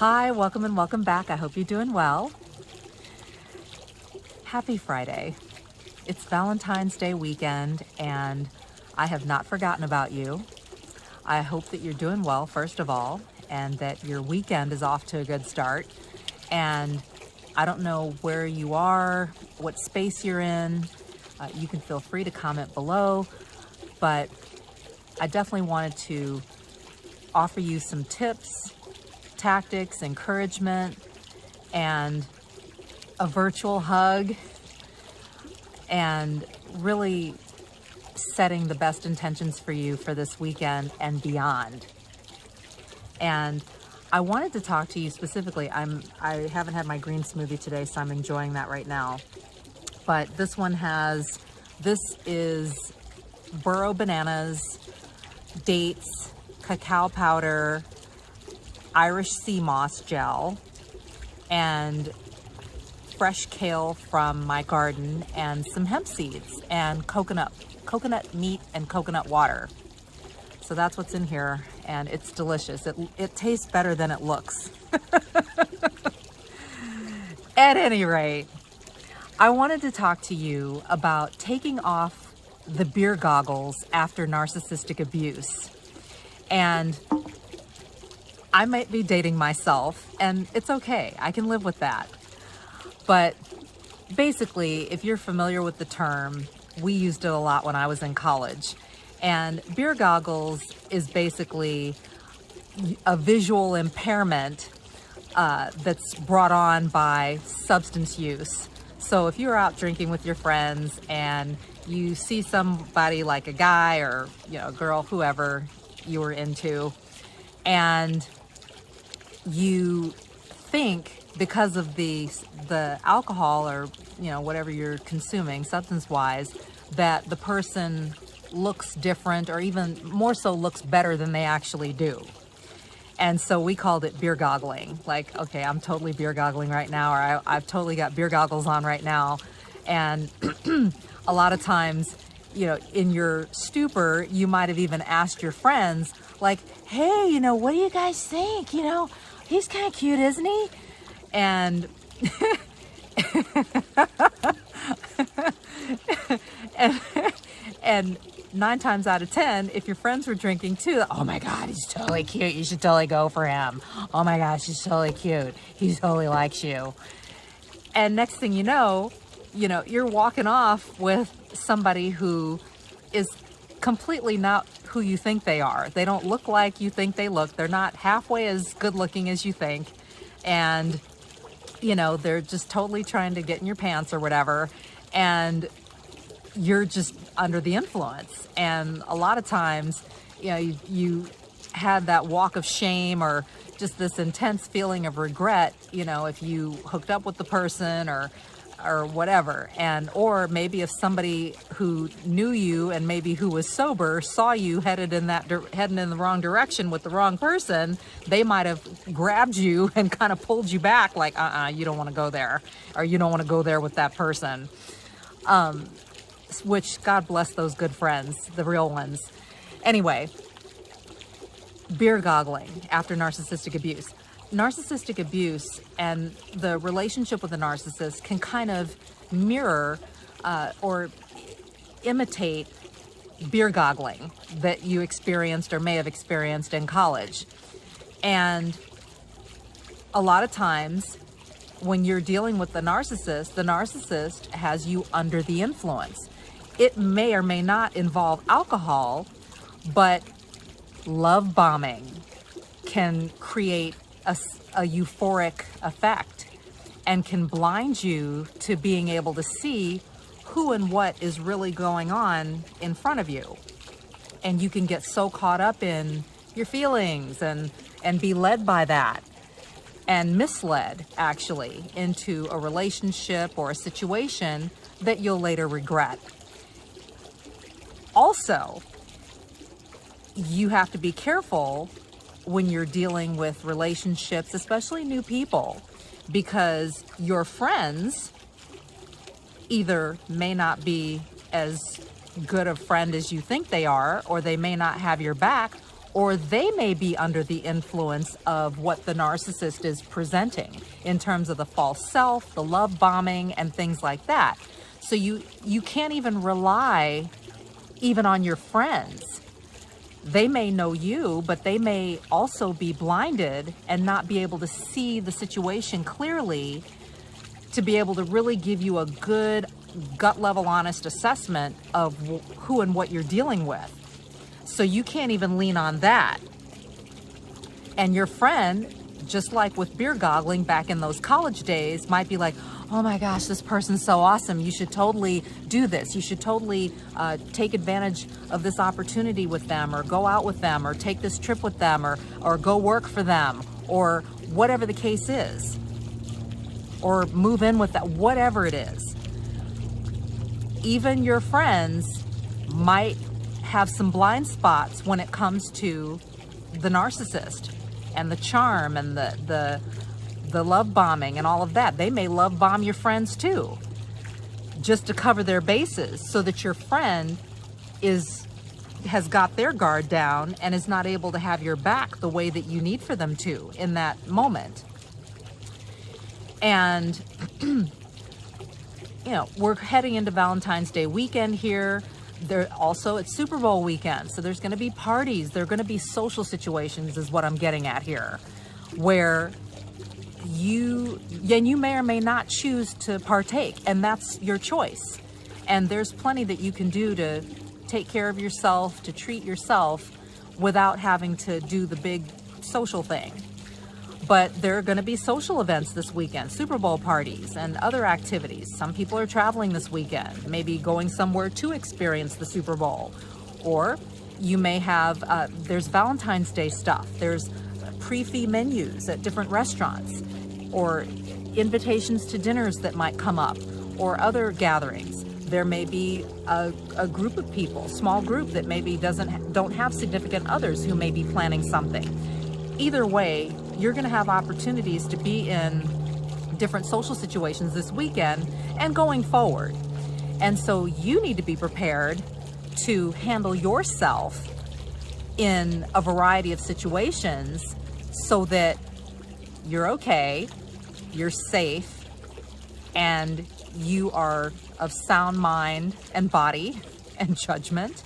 Hi, welcome and welcome back. I hope you're doing well. Happy Friday. It's Valentine's Day weekend and I have not forgotten about you. I hope that you're doing well, first of all, and that your weekend is off to a good start. And I don't know where you are, what space you're in. You can feel free to comment below, but I definitely wanted to offer you some tips, tactics, encouragement, and a virtual hug, and really setting the best intentions for you for this weekend and beyond. And I wanted to talk to you specifically. I haven't had my green smoothie today, so I'm enjoying that right now. But this is burro bananas, dates, cacao powder, Irish sea moss gel, and fresh kale from my garden, and some hemp seeds, and coconut meat and coconut water. So that's what's in here, and it's delicious. It tastes better than it looks. At any rate, I wanted to talk to you about taking off the beer goggles after narcissistic abuse. And I might be dating myself, and it's okay. I can live with that. But basically, if you're familiar with the term, we used it a lot when I was in college. And beer goggles is basically a visual impairment that's brought on by substance use. So if you're out drinking with your friends and you see somebody like a guy or a girl, whoever you were into, and you think because of the alcohol or whatever you're consuming substance-wise, that the person looks different, or even more so looks better than they actually do. And so we called it beer goggling. Like, okay, I'm totally beer goggling right now, or I've totally got beer goggles on right now. And a lot of times, in your stupor, you might have even asked your friends, like, hey, what do you guys think? He's kind of cute, isn't he? And and 9 times out of 10, if your friends were drinking too, oh my God, he's totally cute. You should totally go for him. Oh my gosh, he's totally cute. He totally likes you. And next thing you know, you're walking off with somebody who is completely not who you think they are. They don't look like you think they look. They're not halfway as good looking as you think. And, they're just totally trying to get in your pants or whatever. And you're just under the influence. And a lot of times, you had that walk of shame or just this intense feeling of regret, if you hooked up with the person or whatever. And or maybe if somebody who knew you and maybe who was sober saw you headed in the wrong direction with the wrong person, they might have grabbed you and kind of pulled you back, like, you don't want to go there, or you don't want to go there with that person. Which, God bless those good friends, the real ones. Anyway, beer goggling after narcissistic abuse. Narcissistic abuse and the relationship with a narcissist can kind of mirror or imitate beer goggling that you experienced or may have experienced in college. And a lot of times when you're dealing with the narcissist has you under the influence. It may or may not involve alcohol, but love bombing can create a euphoric effect and can blind you to being able to see who and what is really going on in front of you. And you can get so caught up in your feelings and be led by that, and misled actually into a relationship or a situation that you'll later regret. Also, you have to be careful when you're dealing with relationships, especially new people, because your friends either may not be as good a friend as you think they are, or they may not have your back, or they may be under the influence of what the narcissist is presenting in terms of the false self, the love bombing, and things like that. So you can't even rely even on your friends. They may know you, but they may also be blinded and not be able to see the situation clearly to be able to really give you a good gut level honest assessment of who and what you're dealing with. So you can't even lean on that. And your friend, just like with beer goggling back in those college days, might be like, oh my gosh, this person's so awesome. You should totally do this. You should totally take advantage of this opportunity with them, or go out with them, or take this trip with them, or go work for them, or whatever the case is, or move in with that, whatever it is. Even your friends might have some blind spots when it comes to the narcissist and the charm and the love bombing and all of that. They may love bomb your friends too, just to cover their bases, so that your friend has got their guard down and is not able to have your back the way that you need for them to in that moment. And we're heading into Valentine's Day weekend here. It's Super Bowl weekend, so there's going to be parties. There are going to be social situations, is what I'm getting at here, where you may or may not choose to partake, and that's your choice. And there's plenty that you can do to take care of yourself, to treat yourself without having to do the big social thing. But there are going to be social events this weekend, Super Bowl parties and other activities. Some people are traveling this weekend, maybe going somewhere to experience the Super Bowl. Or you may have, there's Valentine's Day stuff. There's pre-fee menus at different restaurants, or invitations to dinners that might come up, or other gatherings. There may be a group of people, small group that maybe don't have significant others who may be planning something. Either way, you're going to have opportunities to be in different social situations this weekend and going forward. And so you need to be prepared to handle yourself in a variety of situations so that you're okay, you're safe, and you are of sound mind and body and judgment.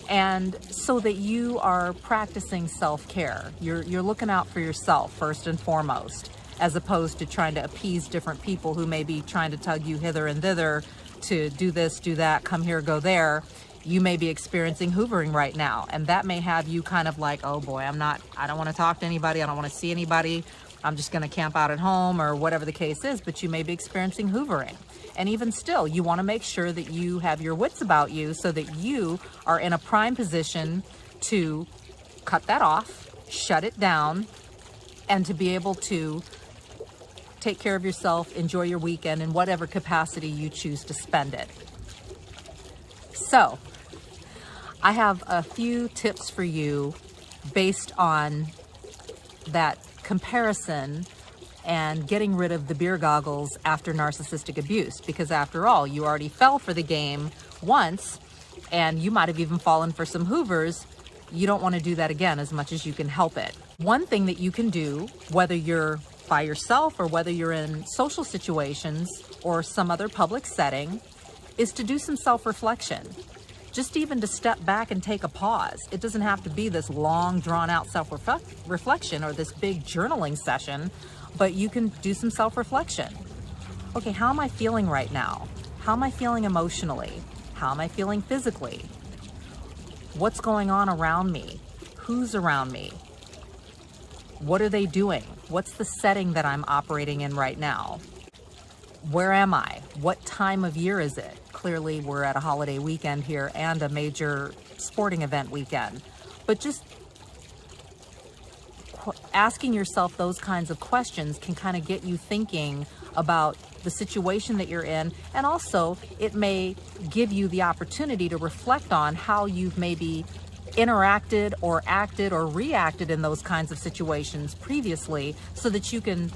And so that you are practicing self-care. You're looking out for yourself first and foremost, as opposed to trying to appease different people who may be trying to tug you hither and thither to do this, do that, come here, go there. You may be experiencing hoovering right now, and that may have you kind of like, oh boy, I don't want to talk to anybody, I don't want to see anybody, I'm just going to camp out at home, or whatever the case is. But you may be experiencing hoovering. And even still, you want to make sure that you have your wits about you so that you are in a prime position to cut that off, shut it down, and to be able to take care of yourself, enjoy your weekend in whatever capacity you choose to spend it. So, I have a few tips for you based on that comparison and getting rid of the beer goggles after narcissistic abuse, because after all, you already fell for the game once, and you might have even fallen for some hoovers. You don't want to do that again as much as you can help it. One thing that you can do, whether you're by yourself or whether you're in social situations or some other public setting, is to do some self-reflection. Just even to step back and take a pause. It doesn't have to be this long, drawn-out self-reflection or this big journaling session, but you can do some self-reflection. Okay, how am I feeling right now? How am I feeling emotionally? How am I feeling physically? What's going on around me? Who's around me? What are they doing? What's the setting that I'm operating in right now? Where am I? What time of year is it? Clearly, we're at a holiday weekend here and a major sporting event weekend. But just asking yourself those kinds of questions can kind of get you thinking about the situation that you're in, and also it may give you the opportunity to reflect on how you've maybe interacted or acted or reacted in those kinds of situations previously, so that you can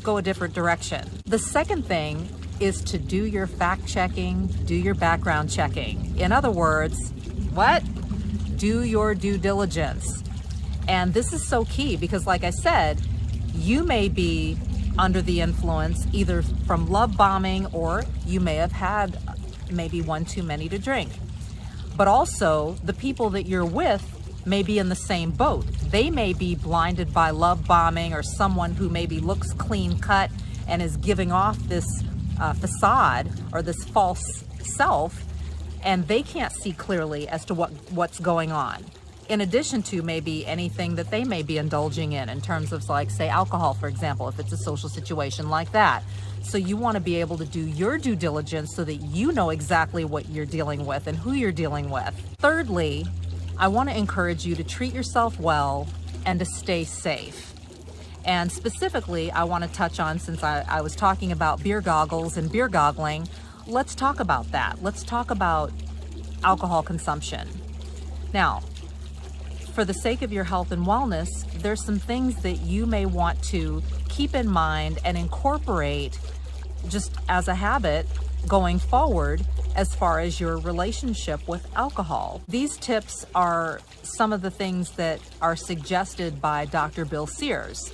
go a different direction. The second thing is to do your fact checking, do your background checking. In other words, what? do your due diligence. And this is so key because, like I said, you may be under the influence either from love bombing, or you may have had maybe one too many to drink. But also, the people that you're with may be in the same boat. They may be blinded by love bombing, or someone who maybe looks clean cut and is giving off this facade or this false self, and they can't see clearly as to what's going on. In addition to maybe anything that they may be indulging in terms of, like, say, alcohol, for example, if it's a social situation like that. So you want to be able to do your due diligence so that you know exactly what you're dealing with and who you're dealing with. Thirdly, I want to encourage you to treat yourself well and to stay safe. And specifically, I want to touch on, since I was talking about beer goggles and beer goggling, let's talk about that. Let's talk about alcohol consumption. Now, for the sake of your health and wellness, there's some things that you may want to keep in mind and incorporate just as a habit going forward as far as your relationship with alcohol. These tips are some of the things that are suggested by Dr. Bill Sears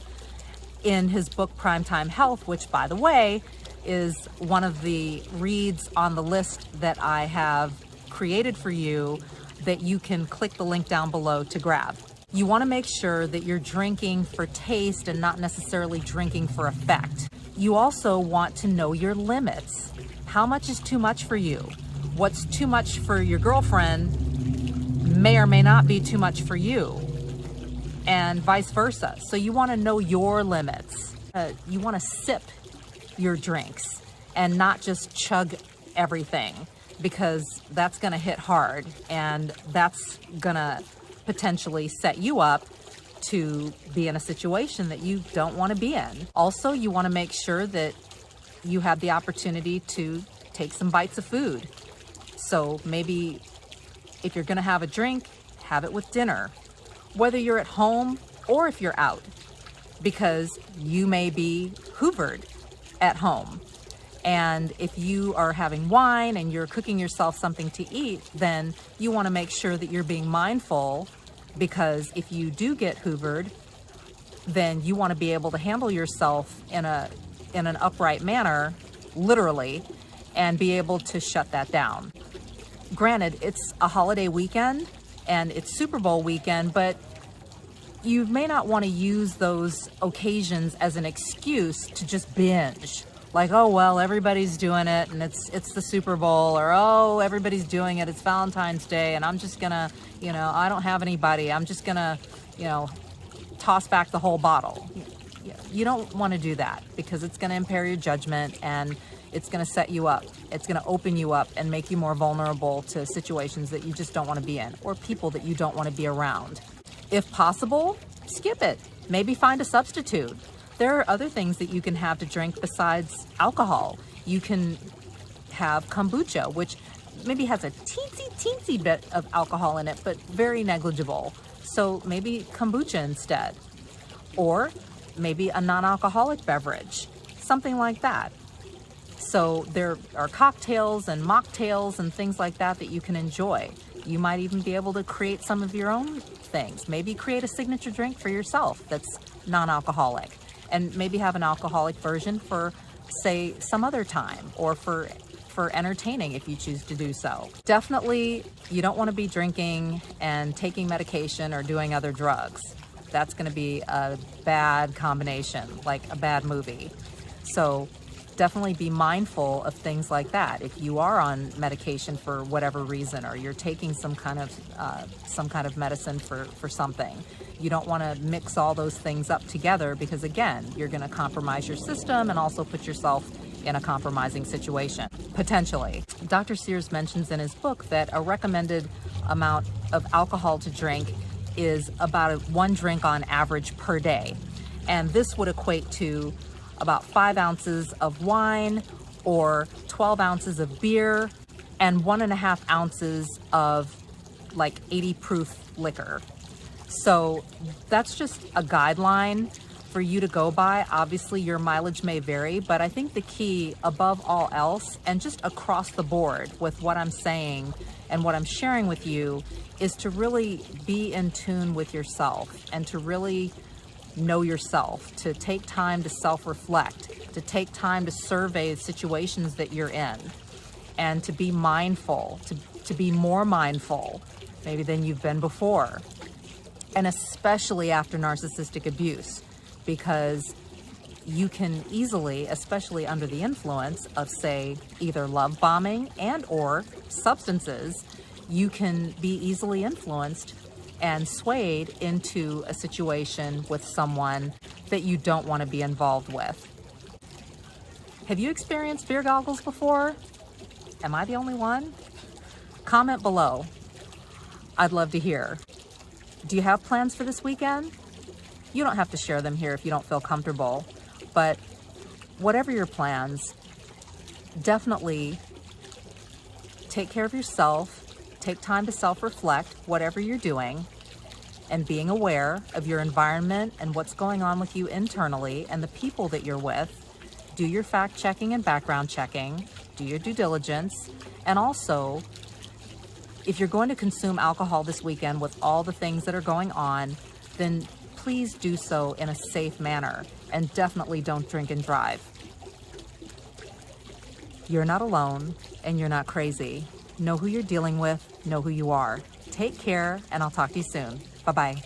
in his book Primetime Health, which, by the way, is one of the reads on the list that I have created for you that you can click the link down below to grab. You want to make sure that you're drinking for taste and not necessarily drinking for effect. You also want to know your limits. How much is too much for you? What's too much for your girlfriend may or may not be too much for you, and vice versa. So you want to know your limits. You want to sip your drinks and not just chug everything, because that's going to hit hard and that's going to potentially set you up to be in a situation that you don't want to be in. Also, you want to make sure that you have the opportunity to take some bites of food. So maybe if you're going to have a drink, have it with dinner, whether you're at home or if you're out, because you may be hoovered at home. And if you are having wine and you're cooking yourself something to eat, then you want to make sure that you're being mindful, because if you do get hoovered, then you want to be able to handle yourself in an upright manner, literally, and be able to shut that down. Granted, it's a holiday weekend and it's Super Bowl weekend, but you may not want to use those occasions as an excuse to just binge. Like, oh, well, everybody's doing it and it's the Super Bowl, or, oh, everybody's doing it, it's Valentine's Day, and I'm just gonna, I don't have anybody, I'm just gonna, toss back the whole bottle. You don't want to do that, because it's gonna impair your judgment and it's gonna set you up. It's gonna open you up and make you more vulnerable to situations that you just don't want to be in, or people that you don't want to be around. If possible, skip it. Maybe find a substitute. There are other things that you can have to drink besides alcohol. You can have kombucha, which maybe has a teensy bit of alcohol in it, but very negligible. So maybe kombucha instead. Or maybe a non-alcoholic beverage, something like that. So there are cocktails and mocktails and things like that that you can enjoy. You might even be able to create some of your own things. Maybe create a signature drink for yourself that's non-alcoholic, and maybe have an alcoholic version for, say, some other time, or for entertaining if you choose to do so. Definitely, you don't want to be drinking and taking medication or doing other drugs. That's going to be a bad combination, like a bad movie. So definitely be mindful of things like that. If you are on medication for whatever reason, or you're taking some kind of medicine for something, you don't want to mix all those things up together, because again, you're going to compromise your system and also put yourself in a compromising situation, potentially. Dr. Sears mentions in his book that a recommended amount of alcohol to drink is about 1 drink on average per day. And this would equate to about 5 ounces of wine, or 12 ounces of beer, and 1.5 ounces of like 80 proof liquor. So that's just a guideline for you to go by. Obviously, your mileage may vary, but I think the key above all else, and just across the board with what I'm saying and what I'm sharing with you, is to really be in tune with yourself and to really know yourself, to take time to self-reflect, to take time to survey the situations that you're in, and to be mindful, to be more mindful maybe than you've been before. And especially after narcissistic abuse, because you can easily, especially under the influence of, say, either love bombing and or substances, you can be easily influenced and swayed into a situation with someone that you don't want to be involved with. Have you experienced beer goggles before? Am I the only one? Comment below. I'd love to hear. Do you have plans for this weekend? You don't have to share them here if you don't feel comfortable, but whatever your plans, definitely take care of yourself, take time to self-reflect, whatever you're doing, and being aware of your environment and what's going on with you internally and the people that you're with. Do your fact checking and background checking, do your due diligence, and also, if you're going to consume alcohol this weekend with all the things that are going on, then please do so in a safe manner, and definitely don't drink and drive. You're not alone, and you're not crazy. Know who you're dealing with, know who you are. Take care, and I'll talk to you soon. Bye-bye.